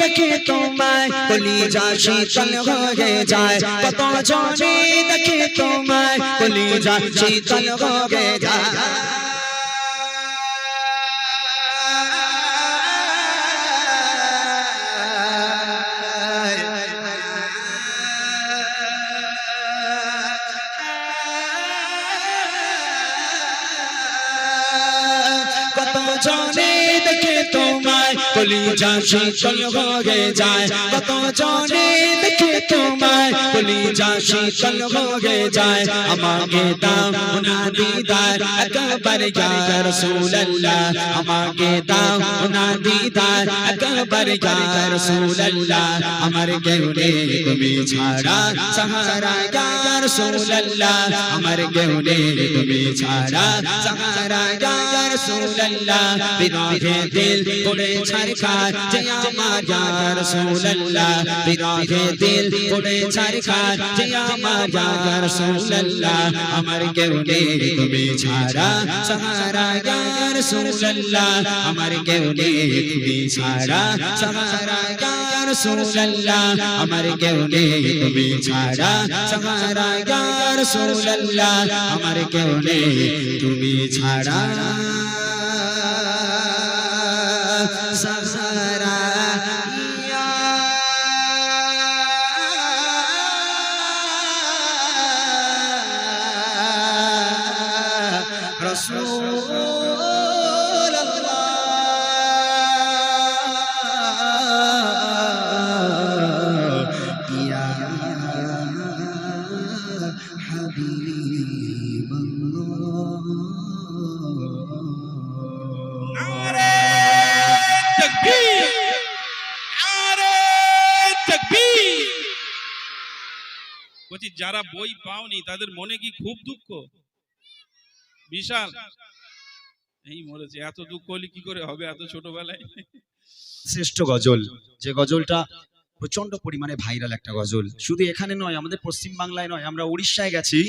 দেখে তোমায় কলিজা শীতল হয়ে যায় কত জনে দেখে তোমায় কলিজা শীতল হয়ে যায় কত জনে দেখে তোমায় কলিজা শীতল হয়ে যায় কত জনে দেখে তোমায় কলিজা শীতল হয়ে যায় আমাকে দাও না দিদার একবার ইয়া রাসূলুল্লাহ আমাকে দাও না দিদার একবার ইয়া রাসূলুল্লাহ আমার কেউ নেই তুমি ছাড়া সাহারা ইয়া রাসূলুল্লাহ আমার কেউ নেই তুমি ছাড়া সাহারা ইয়া রাসূলুল্লাহ বিরহে দিল পড়ে ছারখার যে আমার ইয়া রাসূলুল্লাহ বিরহে দিল পড়ে ছারখার যে আমার ইয়া রাসূলুল্লাহ আমার কেউ নেই তুমি ছাড়া সাহারা ইয়া রাসূলুল্লাহ আমার কেউ নেই তুমি ছাড়া সাহারা ইয়া রাসূলুল্লাহ আমার কেউ নেই তুমি ছাড়া সাহারা ইয়া রাসূলুল্লাহ আমার কেউ নেই তুমি ছাড়া সাহারা ইয়া রাসূলুল্লাহ ইয়া হাবিবাল্লাহ তাকবীর আরে তাকবীর বলছি যারা বই পাওনি তাদের মনে কি খুব দুঃখ বিশাল এই মরেছে এত দুঃখ হলে কি করে হবে এত ছোটবেলায় শ্রেষ্ঠ গজল যে গজলটা প্রচন্ড পরিমাণে ভাইরাল একটা গজল শুধু এখানে নয় আমাদের পশ্চিম বাংলায় নয় আমরা উড়িষ্যায় গেছি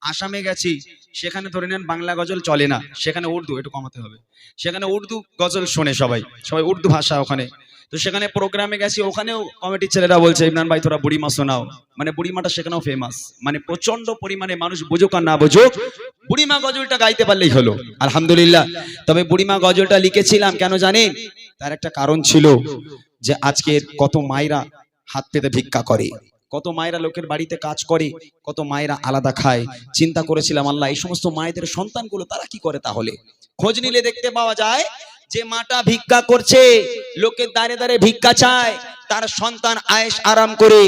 আসামে গেছি সেখানে ধরে নেন বাংলা গজল চলে না সেখানে উর্দু একটু কমাতে হবে সেখানে উর্দু গজল শোনে সবাই উর্দু ভাষা ওখানে তো সেখানে প্রোগ্রামে গেছি ওখানেও কমিটির ছেলেরা বলছে ইমরান ভাই তোরা বুড়িমা শোনাও মানে বুড়িমাটা সেখানেও ফেমাস মানে প্রচন্ড পরিমাণে মানুষ বুঝুক আর না বুঝুক বুড়িমা গজলটা গাইতে পারলেই হলো আলহামদুলিল্লাহ তবে বুড়িমা গজলটা লিখেছিলাম কেন জানেন তার একটা কারণ ছিল যে আজকের কত মায়েরা হাত পেতে ভিক্ষা করে কত মায়েরা লোকের বাড়িতে কাজ করে কত মায়েরা আলাদা খায় চিন্তা করেছিলাম আল্লাহ এই সমস্ত মায়েদের সন্তানগুলো তারা কি করে তাহলে খোঁজ নিলে দেখতে পাওয়া যায় যে মাটা ভিক্ষা করছে লোকের দাঁড়ে দাঁড়ে ভিক্ষা চায় তার সন্তান আয়েশ আরাম করে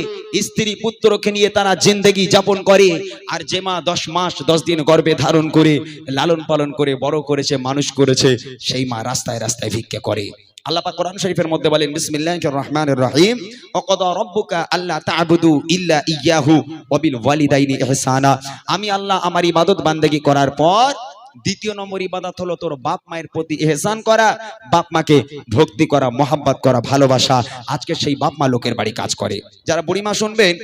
স্ত্রী পুত্রকে নিয়ে তারা জিন্দেগি যাপন করে আর যে মা 10 মাস 10 দিন গর্ভে ধারণ করে লালন পালন করে বড় করেছে মানুষ করেছে সেই মা রাস্তায় রাস্তায় ভিক্ষা করে আল্লাহ পাক কোরআন শরীফের মধ্যে বলেন বিসমিল্লাহির রহমানির রহিম ওয়াকাদা রাব্বুকা আল্লা তা'বুদু ইল্লা ইয়াহু ওয়া বিল ওয়ালিদাইনি ইহসানা আমি আল্লাহ আমার ইবাদত বান্দেগি করার পর দ্বিতীয় নম্বর ইবাদত হলো তোর বাপ মায়ের প্রতি ইহসান করা বাপ মাকে ভক্তি করা মহব্বত করা ভালোবাসা আজকে সেই বাপ মা লোকের বাড়ি কাজ করে যারা বুড়িমা শুনবেন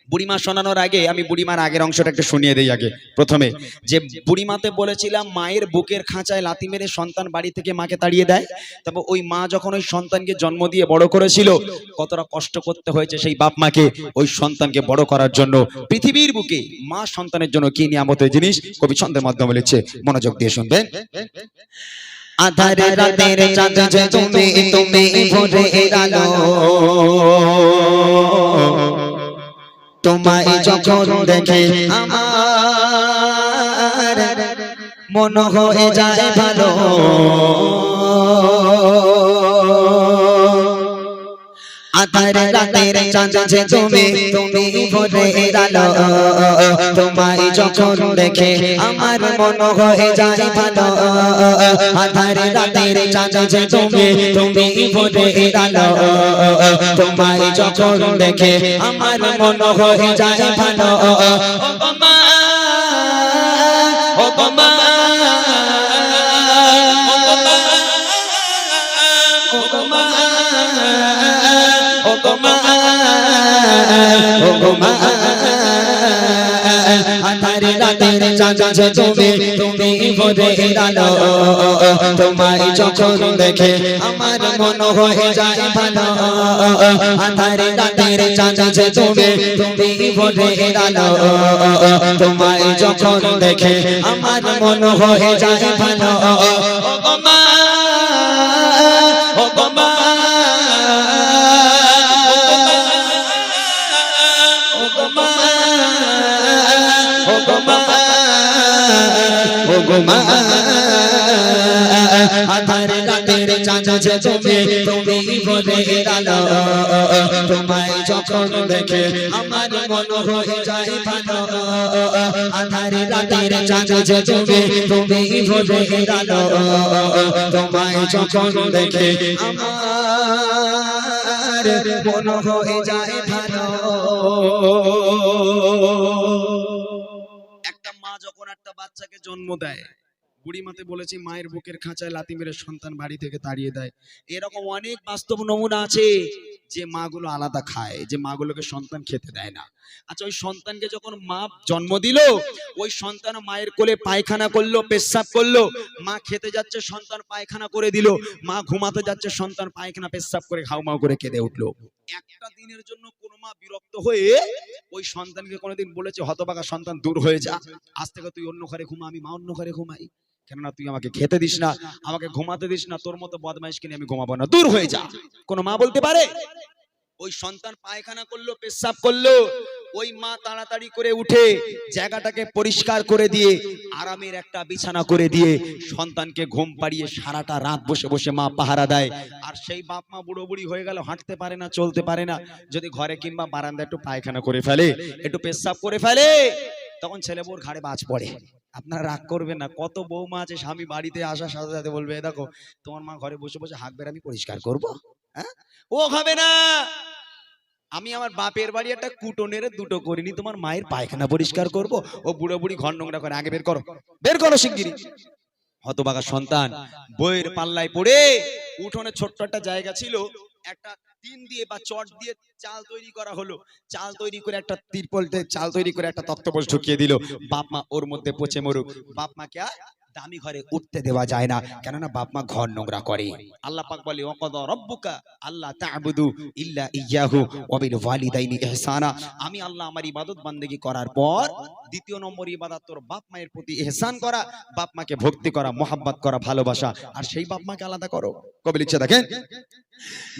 বুড়িমা শোনানোর আগে আমি বুড়িমার আগের অংশটা একটু শুনিয়ে দেই আগে প্রথমে যে বুড়িমাতে বলেছিলাম মায়ের বুকের খাঁচায় লাথি মেরে সন্তান বাড়ি থেকে মাকে তাড়িয়ে দেয় তবে ওই মা যখন ওই সন্তানকে জন্ম দিয়ে বড় করেছিল কতটা কষ্ট করতে হয়েছে সেই বাপ মাকে ওই সন্তানকে বড় করার জন্য পৃথিবীর বুকে মা সন্তানের জন্য কি নিয়ামতের জিনিস কবি ছন্দের মাধ্যমে লিখছে মনোযোগ দিয়ে শুনবেন আধারে রাতের চাঁদ যে তুমি তুমি ভোরে আলো তোমায় যখন দেখে আমার মন হয়ে যায় ভালো আধারে রাতের চাঁদ যে তুমি তুমি ভোরে আলো তোমায় যখন দেখে আমার মন হয়ে যায় ভালো আধারে রাতের চাঁদ যে তুমি তুমি ভোরে আলো তোমায় যখন দেখে আমার মন হয়ে যায় ভালো ও মা ও মা আধারে রাতের চাঁদ যে তুমি তুমি ভোরের আলো তোমায় যখন দেখে আমার মন হয়ে যায় ভালো আঁধারে রাতের চাঁদ যে তুমি তুমি ভোরের আলো তোমায় যখন দেখে আমার মন হয়ে যায় ভালো ও গো মা ও গো মা ও গো মা ও গো মা ও গো মা আধারে রাতের চাঁদ যে তুমি তুমি ভোরের আলো তোমায় যখন দেখে আমার মন হয়ে যায় ভালো আধারে রাতের চাঁদ যে তুমি তুমি ভোরের আলো তোমায় যখন দেখে আমার মন হয়ে যায় ভালো। একটা মা যখন একটা বাচ্চাকে জন্ম দেয়, বুড়িমাতে বলেছি মায়ের বুকের খাঁচায় লাথি মেরে সন্তান বাড়ি থেকে তাড়িয়ে দেয়। এরকম অনেক বাস্তব নমুনা আছে যে মাগুলো আলাদা খায়, যে মাগুলোকে সন্তান খেতে দেয় না। আচ্ছা, ওই সন্তানকে যখন মা জন্ম দিল, ওই সন্তান মায়ের কোলে পায়খানা করলো, পেশাব করলো, মা খেতে যাচ্ছে সন্তান পায়খানা করে দিল, মা ঘুমাতে যাচ্ছে সন্তান পায়খানা পেশাব করে হাউমাউ করে কেঁদে উঠলো। একটা দিনের জন্য কোন মা বিরক্ত হয়ে ওই সন্তানকে কোনোদিন বলেছে, হতভাগা সন্তান দূর হয়ে যা, আজ থেকে তুই অন্য ঘরে ঘুমা, আমি মা অন্য ঘরে ঘুমাই, কেননা তুই আমাকে খেতে দিস না, আমাকে ঘুমাতে দিস না, তোর মতো বদমাইশকে নিয়ে আমি ঘুমাবো না, দূর হয়ে যা। কোন মা বলতে পারে? ওই সন্তান পায়খানা করলো, পেশাব করলো, ওই মা তাড়াতাড়ি করে উঠে জায়গাটাকে পরিষ্কার করে দিয়ে আরামের একটা বিছানা করে দিয়ে সন্তানকে ঘুম পাড়িয়ে সারাটা রাত বসে বসে মা পাহারা দেয়। আর সেই বাপ মা বুড়ো বুড়ি হয়ে গেল, হাঁটতে পারে না, চলতে পারে না, যদি ঘরে কিংবা বারান্দায় একটু পায়খানা করে ফেলে, একটু পেশাব করে ফেলে, তখন ছেলে বউর ঘাড়ে বাজ পড়ে। আপনারা রাগ করবেন না, কত বৌমা আছে স্বামী বাড়িতে আসার সাথে সাথে বলবে, দেখো তোমার মা ঘরে বসে বসে হাঁকবে, আমি পরিষ্কার করবো? হ্যাঁ, ও হবে না। আমি আমার বাপের বাড়ি একটা কুটোনের দুটো করিনি, তোমার মায়ের পায়খানা পরিষ্কার করব? ও বুড়ো বুড়ি ঘর নোংরা করে, আগে বের করো, বের করো শিগগিরি। হতভাগা সন্তান বইয়ের পাল্লায় পড়ে, উঠোনে ছোট্ট একটা জায়গা ছিল, একটা টিন দিয়ে বা চট দিয়ে চাল তৈরি করা হলো, চাল তৈরি করে একটা তিরপলতে চাল তৈরি করে একটা তক্তপোষ ঢুকিয়ে দিল, বাপ মা ওর মধ্যে পচে মরুক। বাপ মাকে আর দামি ঘরে উঠতে দেওয়া যায় না, কেননা বাপ মা ঘর নোংরা করে। আল্লাহ পাক বলে, ওয়াকাদা রাব্বুকা আল্লা তা'বুদু ইল্লা ইয়্যাহু ওয়া বিল ওয়ালিদাইনি ইহসানা। আমি আল্লাহ আমার ইবাদত বান্দেগি করার পর দ্বিতীয় নম্বর ইবাদত তোর বাপ মায়ের প্রতি ইহসান করা, বাপ মাকে ভক্তি করা, মোহাব্বত করা, ভালোবাসা, আর সেই বাপ মাকে আলাদা করো। কবি লিখছে দেখেন,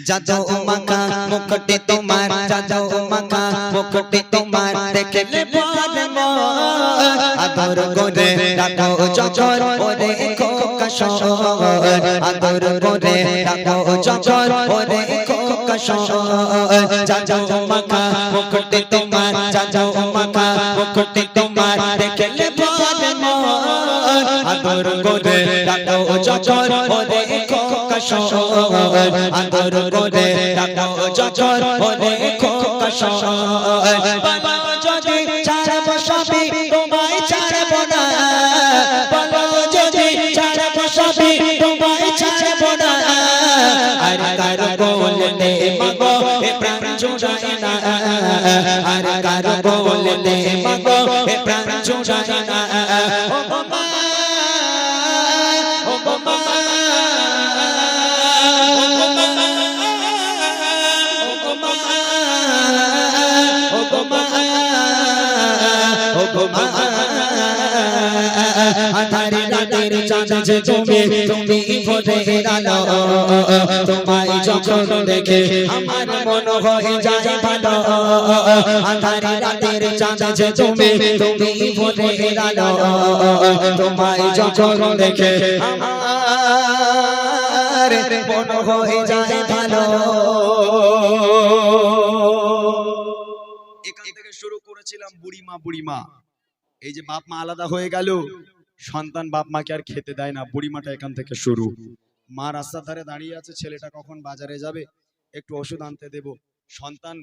যাও মাকা মুকুটে তোমার, যাও মাকা মুকুটে তোমার, দেখলে পরে মন আদর করে ডাকো যখন ওরে খোকা শোন, আদর করে ডাকো যখন ওরে খোকা শোন। যাও মাকা মুকুটে তোমার, যাও মাকা মুকুটে তোমার, দেখলে পরে মন আদর করে ডাকো যখন ওরে খোকা শোন, আদর করে ডাকো যখন ওরে খোকা শোন। বলো যদি ছাড়ব সবই তোমায় ছাড়ব না, বলো যদি ছাড়ব সবই তোমায় ছাড়ব না, আর কারো বলতে মাগো এ প্রাণ জুড়ায় না, আর কারো বলতে মাগো এ প্রাণ জুড়ায় না। ও মা, ও মা, আধারে রাতের চাঁদ যে তুমি তুমি ভোরের আলো তোমায় যখন দেখে আমার মন হয়ে যায় ভালো। আধারে রাতের চাঁদ যে তুমি তুমি ভোরের আলো তোমায় যখন দেখে আমার মন হয়ে যায় ভালো। এখান থেকে শুরু করেছিলাম বুড়িমা বুড়িমা। এই যে বাপ মা আলাদা হয়ে গেল, সন্তান বাপ মাকে আর খেতে দেয় না, বুড়িমাটা এখান থেকে শুরু। মা রাস্তার ধারে দাঁড়িয়ে আছে, ছেলেটা কখন বাজারে যাবে, একটু ওষুধ আনতে দেব। সন্তান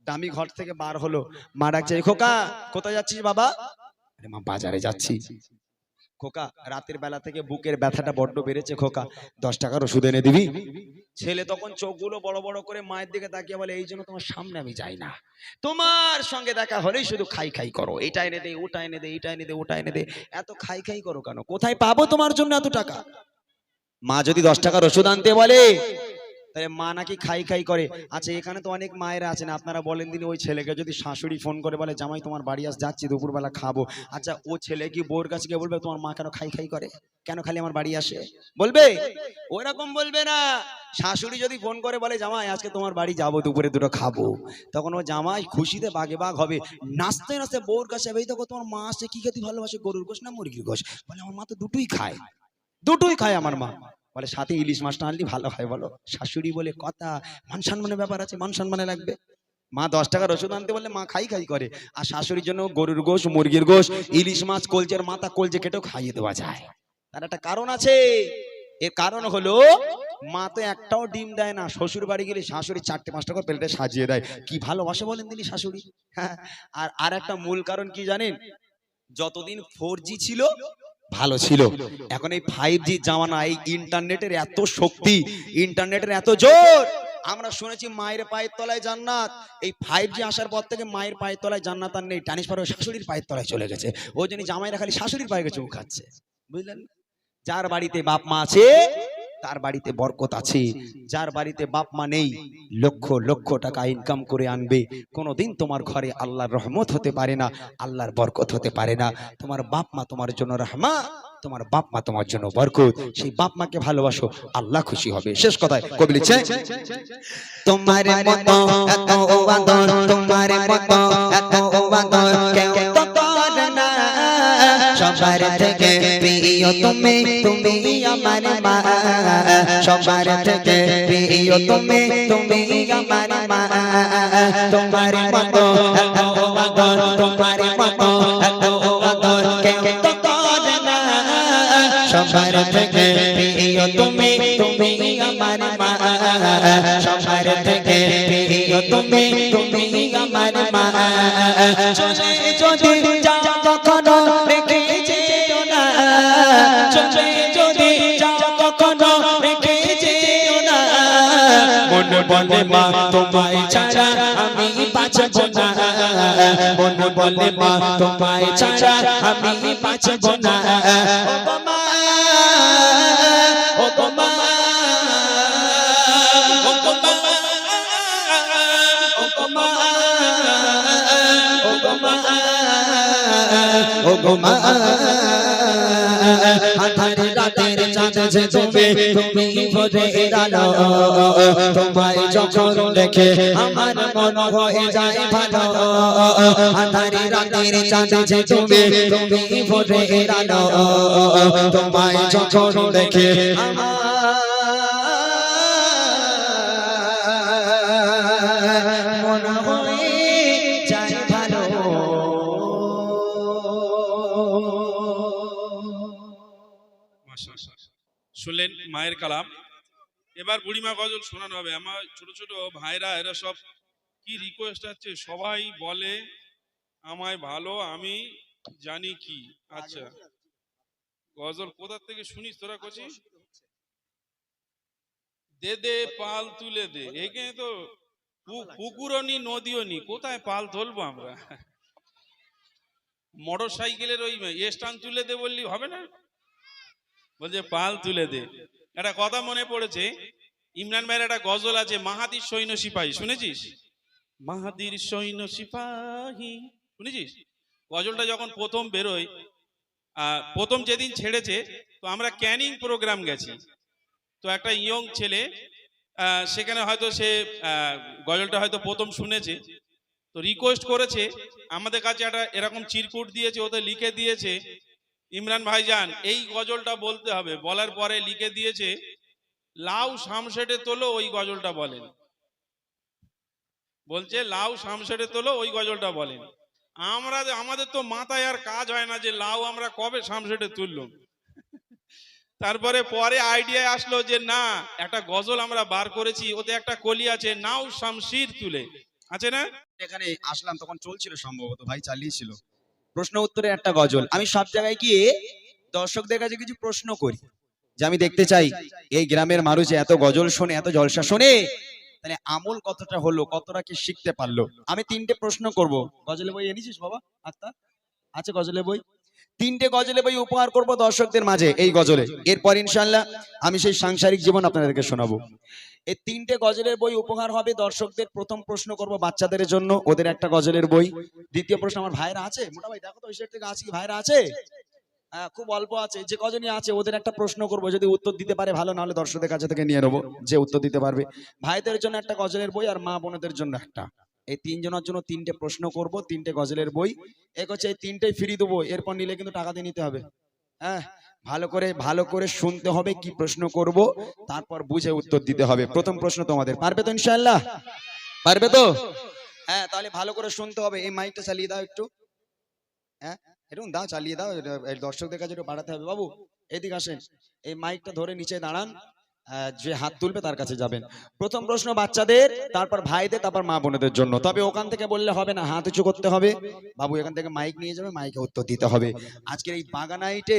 দামি ঘর থেকে বার হলো, মা ডাকছে, খোকা কোথায় যাচ্ছিস বাবা? আরে মা বাজারে যাচ্ছি। খোকা রাতের বেলা থেকে বুকের ব্যথাটা বড্ড বেড়েছে খোকা, 10 টাকার ওষুধ এনে দিবি? ছেলে তখন চোখগুলো বড় বড় করে মায়ের দিকে তাকিয়ে বলে, এই জন্য তোমার সামনে আমি যাই না, তোমার সঙ্গে দেখা হলেই শুধু খাই খাই করো, এটা এনে দে, ওটা এনে দে, এটা এনে দে, ওটা এনে দে, এত খাই খাই করো কেন? কোথায় পাবো তোমার জন্য এত টাকা? মা যদি 10 টাকার ওষুধ আনতে বলে তাহলে মা নাকি খাই খাই করে। আচ্ছা এখানে তো অনেক মায়েরা আছেন, আপনারা বলেন দিন, ওই ছেলেকে যদি শাশুড়ি ফোন করে বলে জামাই তোমার বাড়ি আস যাচ্ছি দুপুরবেলা খাবো, আচ্ছা ও ছেলে কি বউর কাছে গিয়ে বলবে তোমার মা কেন খাই খাই করে, কেন খালি আমার বাড়ি আসে? বলবে? ওরকম বলবে না। শাশুড়ি যদি ফোন করে বলে জামাই আজকে তোমার বাড়ি যাবো, দুপুরে দুটো খাবো, তখন ও জামাই খুশিতে বাগে বাগ হবে, নাচতে নাচতে বউর কাছে, এই দেখো তোমার মা আসছে, কি খেতে ভালোবাসে, গরুর গোশ না মুরগির গোশ? বলে আমার মা তো দুটোই খায়, দুটোই খায় আমার মা। বলে সাথে ইলিশ মাছটা আনলি ভালো হয় বলো। শাশুড়ি বলে কথা, মান সম্মানের ব্যাপার আছে, মান সম্মানে লাগবে। মা 10 টাকার ওষুধ আনতে বললে মা খাই খাই করে, আর শাশুড়ির জন্য গরুর গোশ, মুরগির গোশ, ইলিশ মাছ, কলজের মাথা, কলজে কেটেও খাইয়ে দেওয়া যায়। তার একটা কারণ আছে। এর কারণ হলো মা তো একটাও ডিম দেয় না, শ্বশুর বাড়ি গেলে শাশুড়ি 4টে 5টা করে প্লেটে সাজিয়ে দেয়, কি ভালোবাসে বলেন দিলি শাশুড়ি। হ্যাঁ, আর একটা মূল কারণ কি জানেন? যতদিন 4G ছিল ভালো ছিল, এখন এই 5G জামানা, এই ইন্টারনেটের এত শক্তি, ইন্টারনেটের এত জোর, আমরা শুনেছি মায়ের পায়ের তলায় জান্নাত। এই 5G আসার পর থেকে মায়ের পায়ের তলায় জান্নাত আর নেই, ট্রান্সফার হয়ে শাশুড়ির পায়ের তলায় চলে গেছে। ওই জন্য জামাইরা খালি শাশুড়ির পায়ে চুমু খাচ্ছে, বুঝলেন? যার বাড়িতে বাপ মা আছে তার বাড়িতে বরকত আছে, যার বাড়িতে বাপ মা নেই লক্ষ লক্ষ টাকা ইনকাম করে আনবে, কোনোদিন তোমার ঘরে আল্লাহর রহমত হতে পারে না, আল্লাহর বরকত হতে পারে না। তোমার বাপ মা তোমার জন্য রহমত, তোমার বাপ মা তোমার জন্য বরকত, সেই বাপ মাকে ভালোবাসো, আল্লাহ খুশি হবে। শেষ কথায় কবি লিখছে, তোমার মতো এত আদর, তোমার মতো এত আদর কেউ তো করে না, সবার থেকে প্রিয় তুমি, তুমি আমার মা, সবার থেকে প্রিয় তুমি, তুমি আমার মা, তোমার মতো এত আদর, তোমার মতো এত আদর কেউ তো করে না, সবার থেকে প্রিয় তুমি, তুমি আমার মা, সবার থেকে প্রিয় তুমি, তুমি আমার মা। চলে যদি যাও কখনো রেখে যেও না, চলে যদি যাও কখনো রেখে যেও না, মন বলে মা তোমায় ছাড়া আমি বাঁচব না, মন বলে মা তোমায় ছাড়া আমি বাঁচব না। ও গো মা, ও গো মা, ও গো মা, ও গো মা, ও গো মা, ও গো মা, আধার রাতের চাঁদ যে তুমি, তুমি ভোরের আলো, তোমায় যখন দেখে আমার মন হয়ে যায় ভালো, আধার রাতের চাঁদ যে তুমি, তুমি ভোরের আলো, তোমায় যখন দেখে আমার মন হয়ে যায় ভালো। মাশাআল্লাহ। শুনলেন মায়ের কালাম। এবার বুড়িমা গজল শোনানো হবে। আমার ছোট ছোট ভাইরা এরা সব কি রিকোয়েস্ট আছে, সবাই বলে আমায় ভালো আমি জানি কি। আচ্ছা গজল কোথা থেকে শুনিস তোরা কচি? দে দে পাল তুলে দে, এখানে তো পুকুরও নি নদীও নি, কোথায় পাল তুলবো আমরা? মোটর সাইকেলের ওই স্ট্যান্ড তুলে দে বললি হবে না, বলছে পাল তুলে দে। একটা কথা মনে পড়েছে, ইমরান ভাইয়ের একটা গজল আছে, মাহাদির সৈন্য সিপাহী, শুনেছিস? মাহাদির সৈন্য সিপাহী, শুনেছিস? গজলটা যখন প্রথম বেরোয়, প্রথম যেদিন ছেড়েছে, তো আমরা ক্যানিং প্রোগ্রাম গেছি, তো একটা ইয়ং ছেলে সেখানে হয়তো সে গজলটা হয়তো প্রথম শুনেছে, তো রিকোয়েস্ট করেছে আমাদের কাছে, একটা এরকম চিরকুট দিয়েছে, ওতে লিখে দিয়েছে ইমরান ভাইজান এই গজলটা বলতে হবে, বলার পরে লিখে দিয়েছে লাউ শামশেটে তোলো ওই গজলটা বলেন, বলছে লাউ শামশেটে তোলো ওই গজলটা বলেন। আমাদের তো মাথায় আর কাজ হয় না যে লাউ আমরা কবে শামশেটে তুললাম। তারপরে পরে আইডিয়া আসলো যে না, একটা গজল আমরা বার করেছি, ওতে একটা কলি আছে নাও শামশির তুলে, আছে না? এখানে আসলাম তখন চলছিল সম্ভবত, ভাই চালিয়েছিল প্রশ্ন উত্তরে একটা গজল। আমি সব জায়গায় গিয়ে দর্শকদের কাছে কিছু প্রশ্ন করি, যে আমি দেখতে চাই এই গ্রামের মানুষ যে এত গজল শোনে, এত জলসা শোনে, তাহলে আমল কতটা হলো, কতটা কি শিখতে পারলো। আমি 3টে প্রশ্ন করব। গজলের বই এনেছিস বাবা? আক্তার আছে গজলের বই? 3টে গজলের বই উপহার করব দর্শকদের মাঝে এই গজলে। এরপর ইনশাআল্লাহ আমি সেই সাংসারিক জীবন আপনাদেরকে শোনাবো। এই 3টে গজলের বই উপহার হবে দর্শকদের। প্রথম প্রশ্ন করব বাচ্চাদের জন্য, ওদের একটা গজলের বই। দ্বিতীয় প্রশ্ন, আমার ভাইরা আছে মোটা ভাই, দেখো তো ওই সাইড থেকে আছে কি ভাইরা আছে? হ্যাঁ, খুব অল্প আছে। যে কজনই আছে ওদের একটা প্রশ্ন করব, যদি উত্তর দিতে পারে ভালো, না হলে দর্শকদের কাছে থেকে নিয়ে নেবো যে উত্তর দিতে পারবে। ভাইদের জন্য একটা গজলের বই আর মা বোনদের জন্য একটা। এই 3 জনের জন্য 3টে প্রশ্ন করব, 3টে গজলের বই। এক হচ্ছে এই 3টেই ফ্রি দেবো, এরপর নিলে কিন্তু টাকা দিয়ে নিতে হবে। হ্যাঁ, ভালো করে শুনতে হবে কি প্রশ্ন করব, তারপর বুঝে উত্তর দিতে হবে। প্রথম প্রশ্ন তোমাদের, পারবে তো ইনশাআল্লাহ? পারবে তো? হ্যাঁ, তাহলে ভালো করে শুনতে হবে। এই মাইকটা চালিয়ে দাও একটু। হ্যাঁ, এরকম দাও, চালিয়ে দাও, এই দর্শকদের কাছে একটু বাড়াতে হবে। বাবু এদিকে আসেন, এই মাইকটা ধরে নিচে দাঁড়ান, যে হাত তুলবে তার কাছে যাবেন। প্রথম প্রশ্ন বাচ্চাদের, তারপর ভাইদের, তারপর মা বোনদের জন্য। তবে ওখান থেকে বললে হবে না, হাত উঁচু করতে হবে। বাবু এখান থেকে মাইক নিয়ে যাবে, মাইকে উত্তর দিতে হবে। আজকের এই বাগানাইটে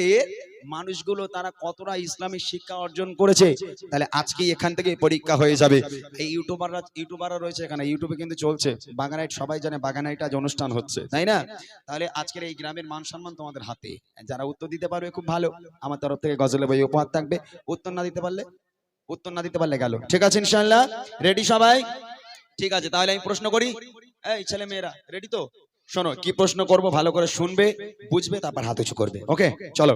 মানুষগুলো তারা কতটা ইসলামিক শিক্ষা অর্জন করেছে, তাহলে আজকে এখান থেকে পরীক্ষা হয়ে যাবে। এই ইউটিউবাররা রয়েছে এখানে, ইউটিউবে কিন্তু চলছে বাগানাইট, সবাই জানে বাগানাইট আজ অনুষ্ঠান হচ্ছে, তাই না? তাহলে আজকের এই গ্রামের মান সম্মান তোমাদের হাতে। যারা উত্তর দিতে পারবে খুব ভালো, আমার তরফ থেকে গজলের বই উপহার থাকবে। উত্তর না দিতে পারলে গেল। ঠিক আছে ইনশাআল্লাহ? রেডি সবাই? ঠিক আছে, তাহলে আমি প্রশ্ন করি। এই ছেলে মেয়েরা রেডি তো? শোনো কি প্রশ্ন করব, ভালো করে শুনবে, বুঝবে, তারপর হাত উঁচু করবে। ওকে, চলো।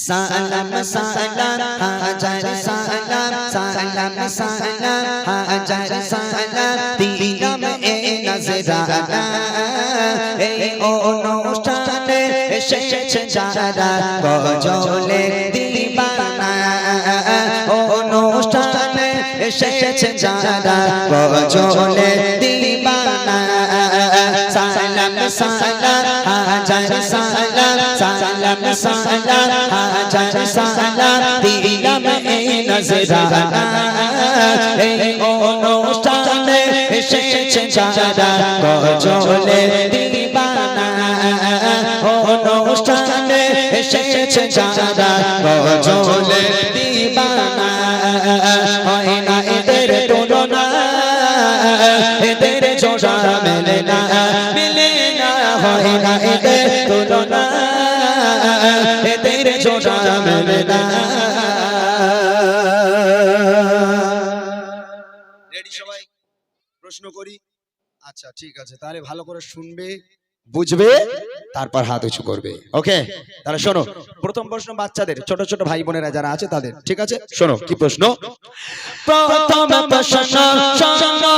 সালাম সালাম হাজার সালাম, সালাম সালাম হাজার সালাম, দিলাম এ নজরানা এই অনুষ্ঠানে এসেছে যারা গজলে দিবানা, অনুষ্ঠানে এসেছে যারা গজলে দিবানা। সালাম সালাম হাজার সালাম, সালাম সালাম হাজার সালাম, দিলাম এই নজরানা এই অনুষ্ঠানে এসেছে যারা গজলে দিবানা, অনুষ্ঠানে এসেছে যারা গজলে দিবানা। হয় না এদের তুলনা, এদের জোড়া মেলে না, হয় না এদের তুলনা, এদের জোড়া মেলে না। রেডি সবাই? প্রশ্ন করি। আচ্ছা ঠিক আছে, তাহলে ভালো করে শুনবে, বুঝবে, তারপর হাত উঁচু করবে। ওকে, তাহলে শোনো। প্রথম প্রশ্ন বাচ্চাদের, ছোট ছোট ভাই বোনেরা যারা আছে তাদের। ঠিক আছে, শোনো কি প্রশ্ন। প্রথম প্রশ্ন শোনো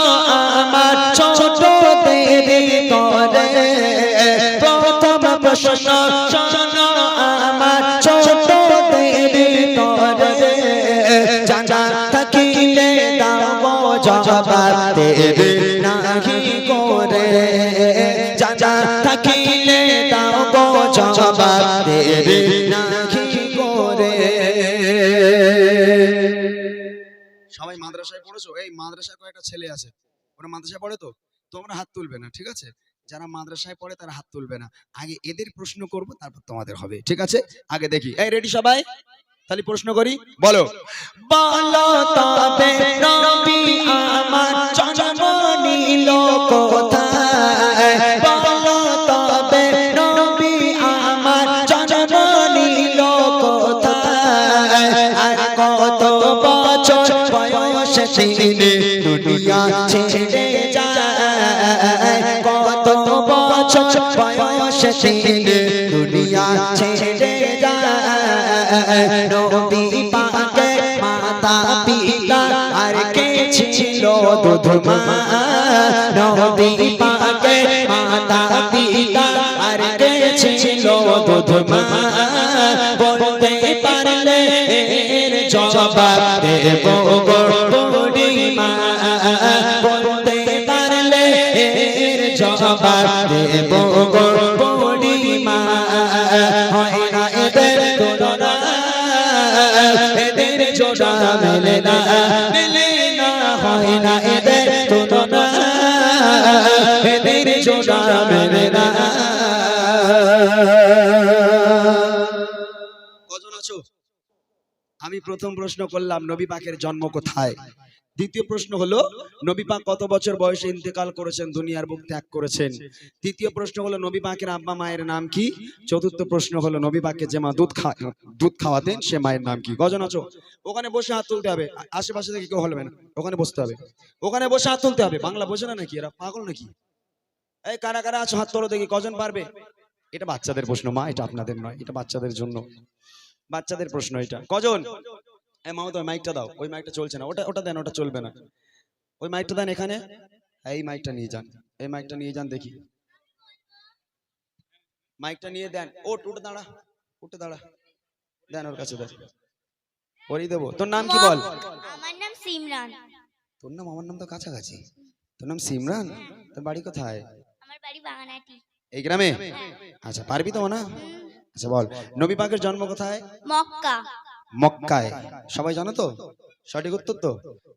আমার ছোট দেরি করে, প্রথম প্রশ্ন শোনো আমার ছোট দেরি করে, জানা থাকিলে দাও জবাব দেবে নাহি করে, জানা থাকিলে দাও জবাব দেবে নাহি করে। সবাই মাদ্রাসায় পড়েছো? এই মাদ্রাসায় কয়েকটা ছেলে আছে, ওরা মাদ্রাসায় পড়ে তো, তোমরা হাত তুলবে না, ঠিক আছে? যারা মাদ্রাসায় পড়ে তারা হাত তুলবে না। আগে এদের প্রশ্ন করব, তারপর তোমাদের হবে। ঠিক আছে, আগে দেখি। এই রেডি সবাই? তাহলে প্রশ্ন করি, বলো। বলো তবে নবী আমার জন্ম নিল কোথায়, বলো তবে নবী আমার জন্ম নিল কোথায়, আর কত বছর বয়সে তিনি দুনিয়া ছেড়ে যায়, কত বছর বয়সে তিনি দুনিয়া ছেড়ে যায়। নবী পাকে মাতা পিতা আর কে ছিল দুধ মা, নবী পাকে মাতা পিতা আর কে ছিল দুধ মা, বলতে পারলে এর জবাব দেব গো বুড়িমা, বলতে পারলে এর জবাব দেব গো বুড়িমা। হয় না এদের তুলনা, এদের জোড়া মেলে না, হয় না এদের তুলনা, এদের জোড়া মেলে না। আমি প্রথম প্রশ্ন করলাম নবী পাকের জন্ম কোথায়। দ্বিতীয় প্রশ্ন হলো নবী পাক কত বছর বয়সে ইন্তেকাল করেছেন, দুনিয়ার বুক ত্যাগ করেছেন। তৃতীয় প্রশ্ন হলো নবী পাকের আব্বা মায়ের নাম কি। চতুর্থ প্রশ্ন হলো নবী পাককে যে মা দুধ খাওয়াতেন সে মায়ের নাম কি। গজন আছো, ওখানে বসে হাত তুলতে হবে, আশেপাশে থেকে কেউ হলবে না, ওখানে বসতে হবে, ওখানে বসে হাত তুলতে হবে। বাংলা বোঝে না নাকি, এরা পাগল নাকি? এই কারা কারা আছো হাত তোলো দেখি, কজন পারবে। এটা বাচ্চাদের প্রশ্ন মা, এটা আপনাদের নয়, এটা বাচ্চাদের জন্য, বাচ্চাদের প্রশ্ন এটা। কজন? মামা ওই মাইকটা দাও, ওই মাইকটা চলছে না, ওটা ওটা দেন, ওটা চলবে না, ওই মাইকটা দেন এখানে। এই মাইকটা নিয়ে যান, এই মাইকটা নিয়ে যান দেখি, মাইকটা নিয়ে দেন। উঠে দাঁড়া, উঠে দাঁড়া, দেন ওর কাছে দেন, ওরই দেবো। তোর নাম কি বল? আমার নাম সিমরান। তোর নাম আমার নাম তো কাছাকাছি। তোর নাম সিমরান, তোর বাড়ি কোথায়? আমার বাড়ি বাগানাটি। এই গ্রামে? আচ্ছা, পারবি তো না? আচ্ছা বল, নবী পাকের জন্ম কোথায়? মক্কা। মক্কায়। সবাই জানো তো? সঠিক উত্তর তো,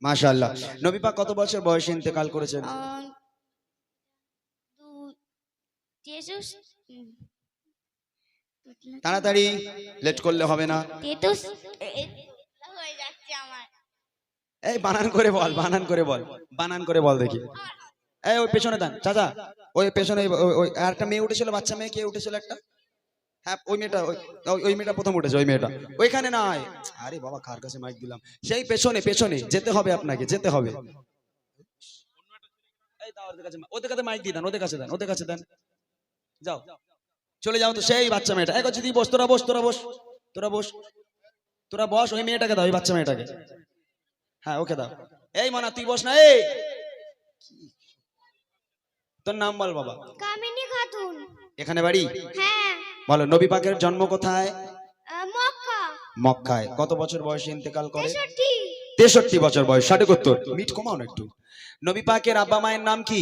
মাশাআল্লাহ। নবী পাক কত বছর বয়সে ইন্তেকাল করেছেন? তাড়াতাড়ি, লেট করলে হবে না। হয়ে যাচ্ছে আমার। এই বানান করে বল, বানান করে বল, বানান করে বল দেখি। এই ওই পেছনে দেন চাচা, ওই পেছনে ওই একটা মেয়ে উঠেছিল, বাচ্চা মেয়ে কে উঠেছিল একটা? হ্যাঁ ওই মেয়েটা, ওই মেয়েটা প্রথম উঠেছে, ওই মেয়েটা ওইখানে নয়। আরে বাবা কার কাছে মাইক দিলাম, সেই পেছনে, পেছনে যেতে হবে আপনাকে, যেতে হবে। এই দাও ওদের কাছে, ওদের কাছে মাইক দিয়ে দেন, ওদের কাছে দেন, ওদের কাছে দেন, যাও চলে যাও তো। সেই বাচ্চা মেয়েটা এক হচ্ছে, তুই বস, তোরা বস, তোরা বস, তোরা বস, তোরা বস। ওই মেয়েটাকে দাও, ওই বাচ্চা মেয়েটাকে, হ্যাঁ ওকে দাও। এই মনা তুই বস না। এই তোর নাম বল বাবা। কামিনী খাতুন। এখানে বাড়ি? হ্যাঁ। বলো নবী পাকের জন্ম কোথায়? মক্কা। মক্কায়। কত বছর বয়সে ইন্তেকাল করে? 63। 63 বছর বয়স, সঠিক উত্তর। মিট কমাও না একটু। নবী পাকের আব্বা মায়ের নাম কি?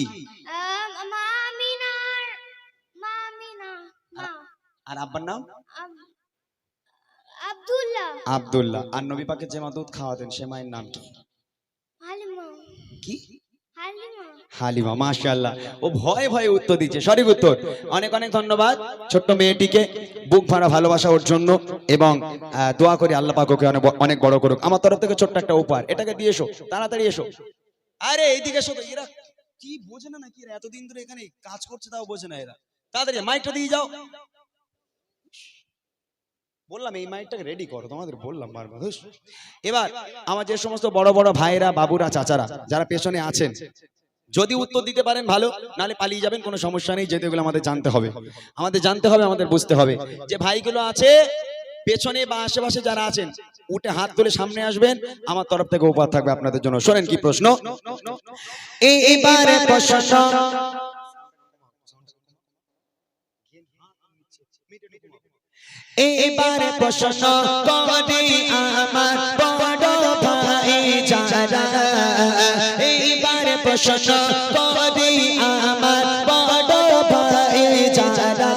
আর আব্বার নাম? আব্দুল্লাহ। আব্দুল্লাহ। আর নবী পাকের যে মা দুধ খাওয়াতেন সে মায়ের নাম কি? হালিমা। কি? হালিমা। হালিমা। মাশাআল্লাহ, ও ভয়ে ভয়ে উত্তর দিচ্ছে, সঠিক উত্তর। অনেক অনেক ধন্যবাদ ছোট্ট মেয়েটিকে, বুক ভরা ভালোবাসা ওর জন্য, এবং দোয়া করি আল্লাহ পাক ওকে অনেক বড় করুক। আমার তরফ থেকে ছোট্ট একটা উপহার, এটাকে দিয়ে এসো, তাড়াতাড়ি এসো। আরে এইদিকে এসো তো, এরা কি বোঝে না নাকি? এরা এতদিন ধরে এখানে কাজ করছে তাও বোঝে না এরা। তাড়াতাড়ি মাইকটা দিয়ে যাও। বললাম এই মাইকটাকে রেডি করো, তোমাদের বললাম বারবার। এবার আমার যে সমস্ত বড় বড় ভাইরা, বাবুরা, চাচারা যারা পেছনে আছেন, যদি উত্তর দিতে পারেন ভালো, নালে পালিয়ে যাবেন, কোনো সমস্যা নেই। যেতে গেলে আমাদের জানতে হবে, আমাদের জানতে হবে, আমাদের বুঝতে হবে। যে ভাইগুলো আছে পেছনে বা আশেপাশে যারা আছেন, উঠে হাত তুলে সামনে আসবেন, আমার তরফ থেকে উপহার থাকবে আপনাদের জন্য। শোনেন কি প্রশ্ন। এইবারে প্রশ্ন, এইবারে প্রশ্ন করি আমার বড় ভাই যারা, এইবারে প্রশ্ন করি আমার বড় ভাই যারা,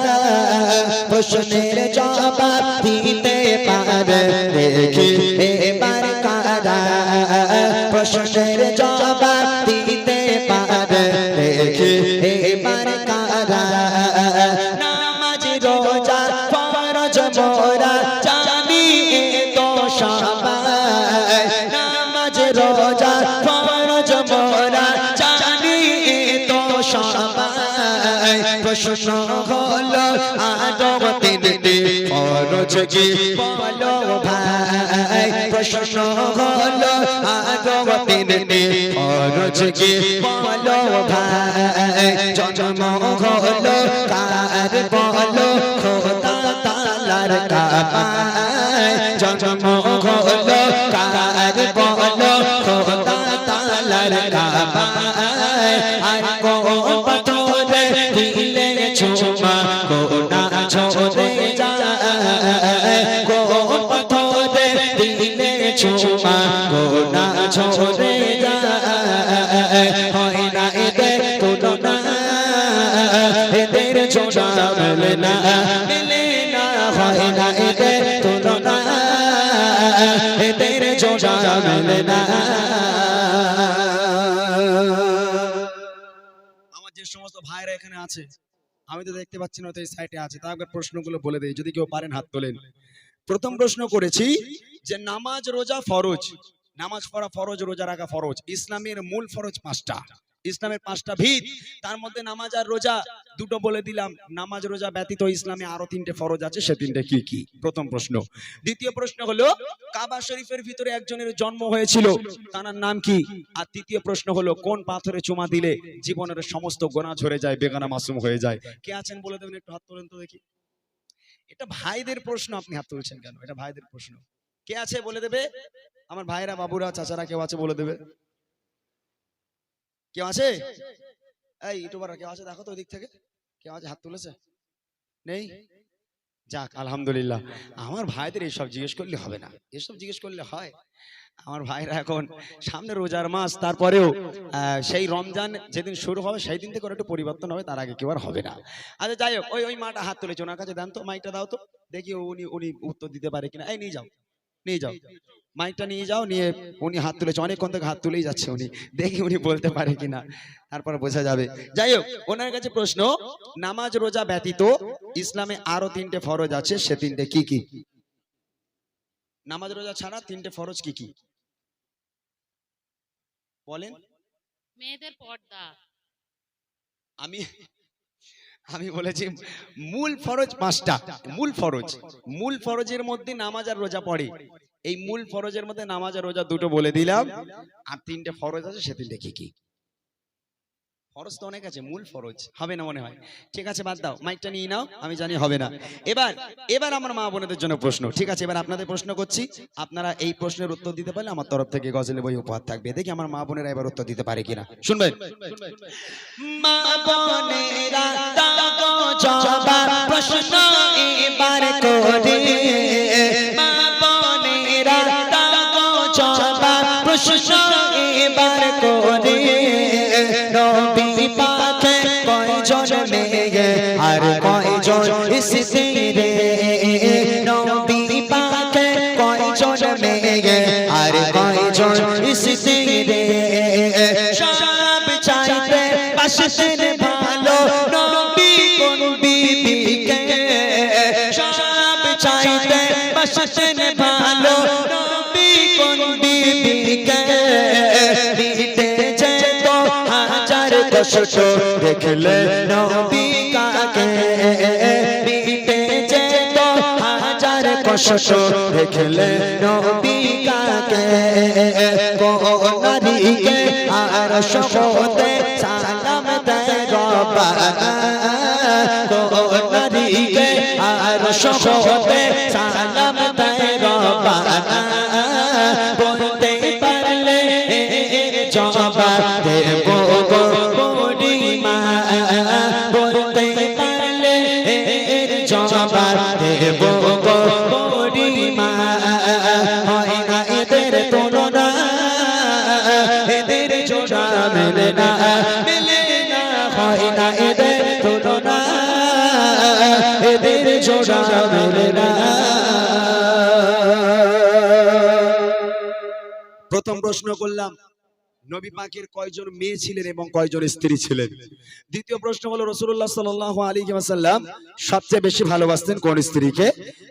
প্রশ্নের জবাব দিতে পারে দেখি এবার কারা, প্রশ্নের জবাব দিতে পারে দেখি এবার কারা। নামাজ রোজা ফরজ মোরা জানি তো সবাই, নামাজ রোজা ফরজ মোরা জানি তো সবাই। প্রশ্ন হলো আরো তিনটি ফরজ কি বলো ভাই, প্রশ্ন হলো আরো তিনটি ফরজ কি বলো ভাই। জন্ম হলো কার বলো, খোদা তাআলার কাবায়, জন্ম হলো কার বলো, খোদা তাআলার কাবায়। আর কোন পাথরে দিলে ছোমা কোনা ছোড়ে যায়, কোন পাথরে দিলে ছোমা কোনা ছোড়ে যায়। হয় না এদের তুলনা, এদের জোড়া মেলে না, মেলে না, হয় না এদের তুলনা, এদের জোড়া মেলে না। আমার যে সমস্ত ভাইরা এখানে আছে, আমি তো দেখতে পাচ্ছি না, তো এই সাইডে আছে, তা একবার প্রশ্নগুলো বলে দেই, যদি কেউ পারেন হাত তোলেন। প্রথম প্রশ্ন করেছি যে নামাজ রোজা ফরজ, নামাজ পড়া ফরজ, রোজা রাখা ফরজ। ইসলামের মূল ফরজ 5টা, ইসলামের 5টা ভিত, তার মধ্যে নামাজ আর রোজা দুটো বলে দিলাম। নামাজ রোজা ব্যতীত ইসলামে আরো 3টে ফরজ আছে, সে 3টে কি কি? প্রথম প্রশ্ন। দ্বিতীয় প্রশ্ন হলো কাবা শরীফের ভিতরে একজনের জন্ম হয়েছিল, তার নাম কি? আর তৃতীয় প্রশ্ন হলো কোন পাথরে চুমা দিলে জীবনের সমস্ত গোনা ঝরে যায়, বেগানা মাসুম হয়ে যায়? কে আছেন বলে দেবেন, একটু হাত তোলেন তো দেখি। এটা ভাইদের প্রশ্ন, আপনি হাত তুলছেন কেন? এটা ভাইদের প্রশ্ন। কে আছে বলে দেবে? আমার ভাইরা, বাবুরা, চাচারা কেউ আছে বলে দেবে? কেউ আছে? এই ইউটিউবাররা কেউ আছে? দেখো তো ওই দিক থেকে কেউ আছে, হাত তুলেছে? নেই? যাক আলহামদুলিল্লাহ। আমার ভাইদের এইসব জিজ্ঞেস করলে হবে না, এসব জিজ্ঞেস করলে হয়? আমার ভাইরা এখন সামনে রোজার মাস, তারপরেও সেই রমজান যেদিন শুরু হবে সেই দিন থেকে একটু পরিবর্তন হবে, তার আগে কেউ আর হবে না। আচ্ছা যাই হোক, ওই মাটা হাত তুলেছে, ওনার কাছে দেন তো, মাইকটা দাও তো দেখি উনি উত্তর দিতে পারে কিনা। এই নিয়ে যাও, নিয়ে যাও মাইকটা, নিয়ে যাও। নিয়ে উনি হাত তুলেছে, অনেকক্ষণ থেকে হাত তুলেই যাচ্ছে উনি, দেখি উনি বলতে পারে কিনা, তারপর বোঝা যাবে। যাই হোক, ওনার কাছে প্রশ্ন, নামাজ রোজা ব্যতীত ইসলামে আরো 3টে ফরজ আছে, সে 3টে কি কি? নামাজ রোজা ছাড়া 3টে ফরজ কি কি বলেন? মেয়েদের পর্দা। আমি বলেছি মূল ফরজ 5টা, মূল ফরজের মধ্যে নামাজ আর রোজা পড়ে। এই মূল ফরজের মধ্যে নামাজ আর রোজা দুটো বলে দিলাম, আর 3টে ফরজ আছে, সে 3টে কি কি? ফরজ তো অনেক আছে, মূল ফরজ হবে না মনে হয়। ঠিক আছে বাদ দাও, মাইকটা নিয়ে নাও, আমি জানি হবে না। এবার আমার মা বোনেদের জন্য প্রশ্ন। ঠিক আছে, এবার আপনাদের প্রশ্ন করছি, আপনারা এই প্রশ্নের উত্তর দিতে পারলে আমার তরফ থেকে গজলের বই উপহার থাকবে। দেখি আমার মা বোনেরা এবার উত্তর দিতে পারে কিনা, শুনবেন। মা বোনেরা দাও জবাব, প্রশ্ন এবার করে। মা বোনেরা দাও জবাব, প্রশ্ন এবার করে। নবী পাকে কয়জন মেয়ে আর কয়জন স্ত্রী? নবী পাকে কয়জন মেয়ে আর কয়জন স্ত্রী? সব চাইতে বাসতেন ভালো নবী কোন বিবিকে? সব চাইতে বাসতেন ভালো নবী কোন বিবিকে? কষ্ট দেখলে নবী কাকে? মিটে যেত হাজার কষ্ট দেখলে নবী কাকে? কোন নারীকে আর শোতে সালাম দেয় রব্বানা? কোন নারীকে আর শোতে সালাম দেয় রব্বানা? বলতে পারলে জবাব দেব বুড়িমা, বলতে পারলে জবাব দেব বুড়িমা। হয় না এদের তুলনা, এদের জোড়া মেলে না, মেলে না। হয় না এদের তুলনা, এদের জোড়া মেলে না। প্রথম প্রশ্ন করলাম, নবী পাকের কয়জন মেয়ে ছিলেন এবং কয়জন স্ত্রী ছিলেন? দ্বিতীয় প্রশ্ন হলো রাসূলুল্লাহ সাল্লাল্লাহু আলাইহি ওয়াসাল্লাম সবচেয়ে বেশি ভালোবাসতেন কোন স্ত্রীকে?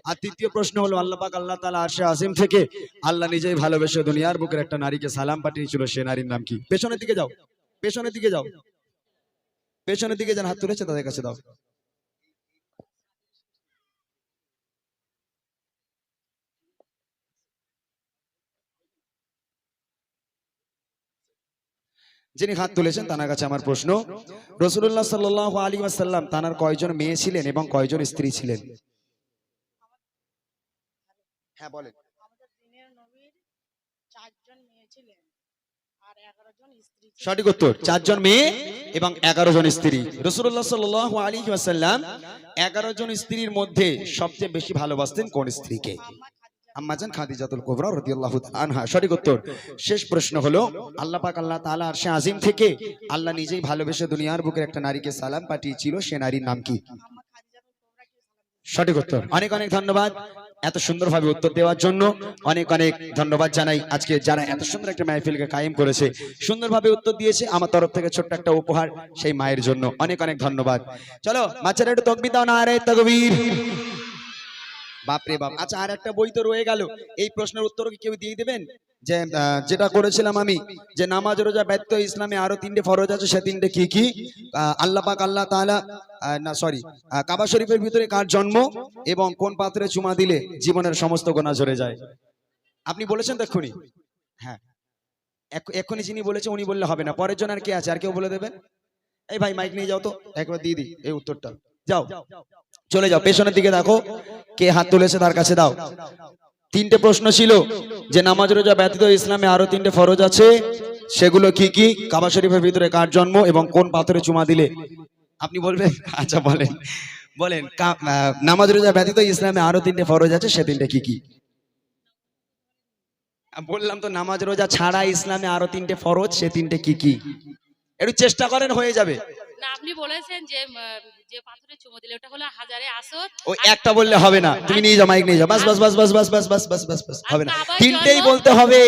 আর তৃতীয় প্রশ্ন হলো আল্লাহ পাক আল্লাহ তাআলা আরশে আজিম থেকে আল্লাহ নিজেই ভালোবেসে দুনিয়ার বুকের একটা নারীকে সালাম পাঠিয়েছিল, সে নারীর নাম কি? পেছনের দিকে যাও, পেছনের দিকে যাও, পেছনের দিকে যান, হাত তুলেছে তাদের কাছে দাও। যিনি হাত তুলেছেন তার কাছে আমার প্রশ্ন, রাসূলুল্লাহ সাল্লাল্লাহু আলাইহি ওয়াসাল্লাম তার কয়জন মেয়ে ছিলেন এবং কয়জন স্ত্রী ছিলেন? হ্যাঁ বলেন। আমাদের দিনের নবীর 4 জন মেয়ে ছিলেন আর 11 জন স্ত্রী ছিলেন। সঠিক উত্তর, 4 জন মেয়ে এবং 11 জন স্ত্রী। রাসূলুল্লাহ সাল্লাল্লাহু আলাইহি ওয়াসাল্লাম 11 জন স্ত্রীর মধ্যে সবচেয়ে বেশি ভালোবাসতেন কোন স্ত্রীকে? আম্মাজান খাদিজাতুল কুবরা রাদিয়াল্লাহু তাআলা আনহা। সঠিক উত্তর। শেষ প্রশ্ন হলো আল্লাহ পাক আল্লাহ তাআলা আরশে আজিম থেকে আল্লাহ নিজেই ভালোবেসে দুনিয়ার বুকের একটা নারীকে সালাম পাঠিয়েছিল, সে নারীর নাম কি? সঠিক উত্তর। অনেক অনেক ধন্যবাদ এত সুন্দরভাবে উত্তর দেওয়ার জন্য, অনেক অনেক ধন্যবাদ জানাই আজকে যারা এত সুন্দর একটা মাহফিলকে কায়েম করেছে, সুন্দরভাবে উত্তর দিয়েছে। আমার তরফ থেকে ছোট্ট একটা উপহার সেই মায়ের জন্য অনেক অনেক ধন্যবাদ। চলো বাচ্চারা একটু তাকবীর দাও, নারে তাকবীর। বাপরে বাপ। আচ্ছা, আর একটা বই তো রয়ে গেল, এই প্রশ্নের উত্তর কি কেউ দিয়ে দেবেন? যে যেটা করেছিলাম আমি, যে নামাজ রোজা ব্যতীত ইসলামে আরো 3টে ফরজ আছে, সে 3টে কি কি? আল্লাহ পাক আল্লাহ তাআলা না সরি কাবা শরীফের ভিতরে কার জন্ম এবং কোন পাত্রে চুমা দিলে জীবনের সমস্ত গুনাহ ঝরে যায়? আপনি বলেছেন তো এক্ষুনি। হ্যাঁ, এক্ষুনি যিনি বলেছে উনি বললে হবে না, পরের জন আর কে আছে? আর কেউ বলে দেবেন? এই ভাই মাইক নিয়ে যাও তো, একবার দিয়ে দিই এই উত্তরটা। যাও, চলে যাও, পেছনের দিকে দেখো কে হাত তুলেছে, তার কাছে দাও। 3টে প্রশ্ন ছিল, যে নামাজ রোজা ব্যতীত ইসলামে আরো 3টে ফরজ আছে, সেগুলো কি কি? কাবা শরীফের ভিতরে কার জন্ম এবং কোন পাথরে চুমা দিলে? আপনি বলবেন? আচ্ছা বলেন, বলেন। নামাজ রোজা ব্যতীত ইসলামে আরো 3টে ফরজ আছে, সে 3টে কি কি? বললাম তো, নামাজ রোজা ছাড়া ইসলামে আরো 3টে ফরজ, সে 3টে কি কি? একটু চেষ্টা করেন, হয়ে যাবে। না, আপনি বলেছেন যে যে পাথরে চুমু দিলে ওটা হলো হাজারে আসর। ওই একটা বললে হবে না, তুমি নিয়ে যাও, মাইক নিয়ে যাও, বাস বাস বাস বাস বাস বাস বাস বাস বাস, হবে না, 3টেই বলতে হবে।